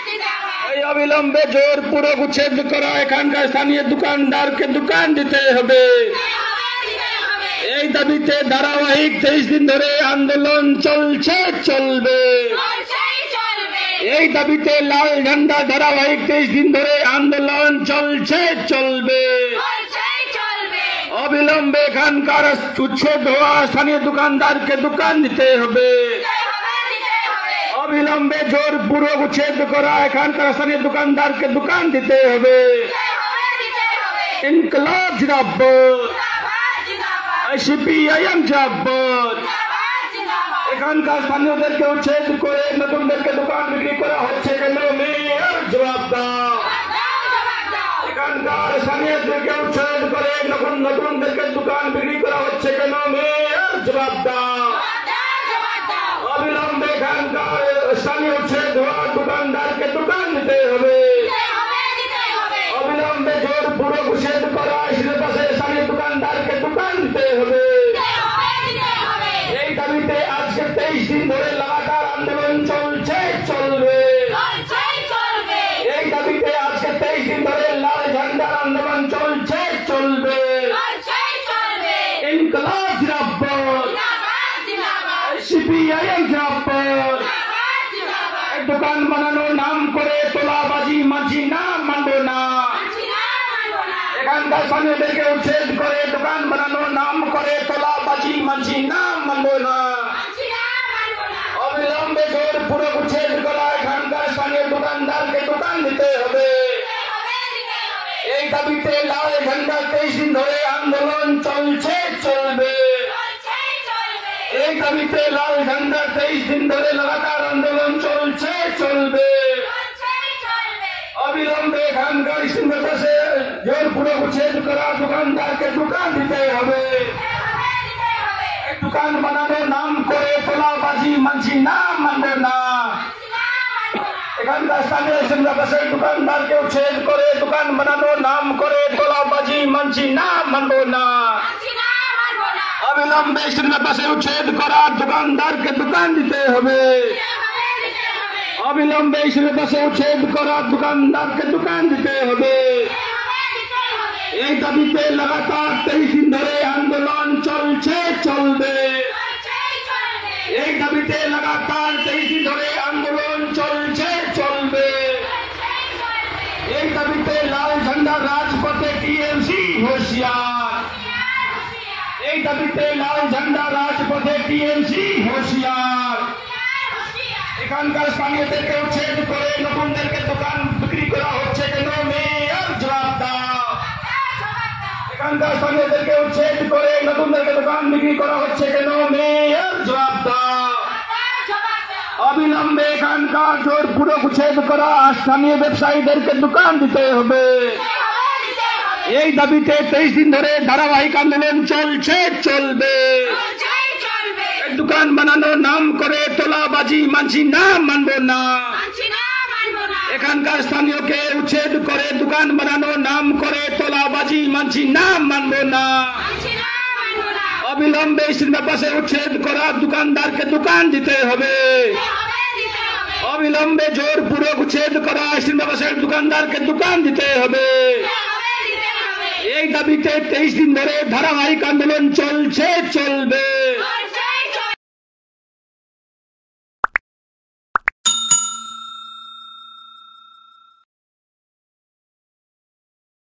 জিন্দাবাদ। এই অবিলম্বে জোরপূর্বক উচ্ছেদ করা এখানকার স্থানীয় দোকানদারকে দোকান দিতে হবে। এই দাবিতে ধারাবাহিক 23 দিন ধরে আন্দোলন চলছে, চলবে। এই দাবিতে লাল ঝান্ডা ধারাবাহিক 23 দিন ধরে আন্দোলন চলছে, চলবে। অবিলম্বে এখানকার উচ্ছেদ হওয়া স্থানীয় দোকানদারকে দোকান দিতে হবে। অবিলম্বে জোরপূর্বক উচ্ছেদ করা এখানকার স্থানীয় দোকানদারকে দোকান দিতে হবে। ইনকলাব জিন্দাবাদ, সিপিআইএম জিন্দাবাদ। এখানকার স্থানীয়দেরকে উচ্ছেদ করে নতুনদেরকে দোকান বিক্রি করা হচ্ছে কেন? মেয়র জবাব দাও। এখানকার স্থানীয়দেরকে উচ্ছেদ করে নতুনদেরকে দোকান বিক্রি করা হচ্ছে কেন? মেয়র জবাব দাও। অবিলম্বে এখানকার স্থানীয় উচ্ছেদ হওয়া দোকানদারকে দোকান দিতে হবে। অবিলম্বে জোরপূর্বক উচ্ছেদ করা স্থানীয় দোকানদারকে দোকান দিতে হবে। এই দাবিতে আজকে 23 দিন ধরে লাগাতার আন্দোলন চলছে, চলবে। এই দাবিতে আজকে 23 দিন ধরে লাল ঝান্ডার আন্দোলন চলছে, চলবে। ইনকলাব জিন্দাবাদ, সিপিআইএম জিন্দাবাদ। দোকান বানানোর নাম করে তোলাবাজি মানছি না, মানব না। এখানকার স্থানীয়দেরকে উচ্ছেদ করে দোকান বানানোর নাম করে তোলাবাজি মানছি না, মানব না। অবিলম্বে জোরপূর্বক উচ্ছেদ করা এখানকার স্থানীয় দোকানদারকে দোকান দিতে হবে। এই দাবিতে লাল ঝান্ডা 23 দিন ধরে আন্দোলন চলছে, চলবে। এই দাবিতে লাল ঝান্ডা 23 দিন ধরে লাগাতার আন্দোলন চলছে, চলবে। অবিলম্বে এখানকার সিংহদাসে জোরপূর্বক উচ্ছেদ করা দোকানদারকে দোকান দিতে হবে। দোকান বানানোর নাম করে তোলাবাজি মানছি না, মানব না। এখানকার স্থানীয় সিংহদাসের দোকানদারকে উচ্ছেদ করে দোকান বানানোর নাম করে তোলাবাজি মানছি না, মানব না। অবিলম্বে সিংহদাসে উচ্ছেদ করা দোকানদারকে দোকান দিতে হবে। অবিলম্বে সিংহদাসে উচ্ছেদ করা দোকানদারকে দোকান দিতে হবে। এই দাবিতে লাগাতার 23 দিন ধরে আন্দোলন চলছে, চলবে। এই দাবিতে লাগাতার 23 দিন ধরে আন্দোলন চলছে, চলবে। এই দাবিতে লাল ঝান্ডা রাজপথে টিএমসি হুঁশিয়ার। এই দাবিতে লাল ঝান্ডা রাজপথে টিএমসি হুঁশিয়ার। এখানকার স্থানীয়দেরকে উচ্ছেদ করে নতুনদেরকে দোকান বিক্রি করা হচ্ছে কেন? মেয়র জবাব দাও। এখানকার স্থানীয়দেরকে উচ্ছেদ করে নতুনদেরকে দোকান বিক্রি করা হচ্ছে কেন? মেয়র জবাব দাও। অবিলম্বে এখানকার জোরপূর্বক উচ্ছেদ করা স্থানীয় ব্যবসায়ীদেরকে দোকান দিতে হবে। এই দাবিতে 23 দিন ধরে ধারাবাহিক আন্দোলন চলছে, চলবে। দোকান বানানোর নাম করে তোলাবাজি মানছি না, মানব না। এখানকার স্থানীয়কে উচ্ছেদ করে দোকান বানানোর নাম করে তোলাবাজি মানছি না, মানব না। অবিলম্বে সিংহদাসে উচ্ছেদ করা দোকানদারকে দোকান দিতে হবে। অবিলম্বে জোরপূর্বক উচ্ছেদ করা সিংহদাসের দোকানদারকে দোকান দিতে হবে। এই দাবিতে 23 দিন ধরে ধারাবাহিক আন্দোলন চলছে, চলবে।